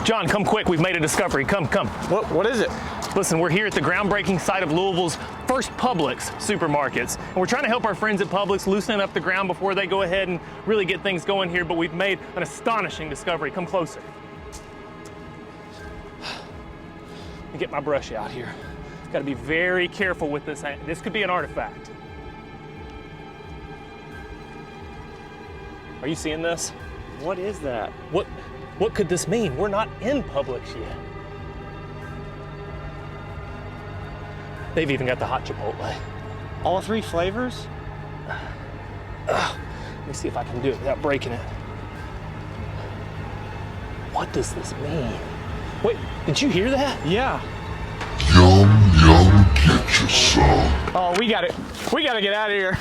John, come quick. We've made a discovery. Come. What is it? Listen, we're here at the groundbreaking site of Louisville's first Publix supermarkets. And we're trying to help our friends at Publix loosen up the ground before they go ahead and really get things going here, but we've made an astonishing discovery. Come closer. Let me get my brush out here. Got to be very careful with this. This could be an artifact. Are you seeing this? What is that? What could this mean? We're not in Publix yet. They've even got the hot Chipotle. All 3 flavors? Let me see if I can do it without breaking it. What does this mean? Wait, did you hear that? Yeah. Yum, yum, get your some. Oh, we gotta get out of here.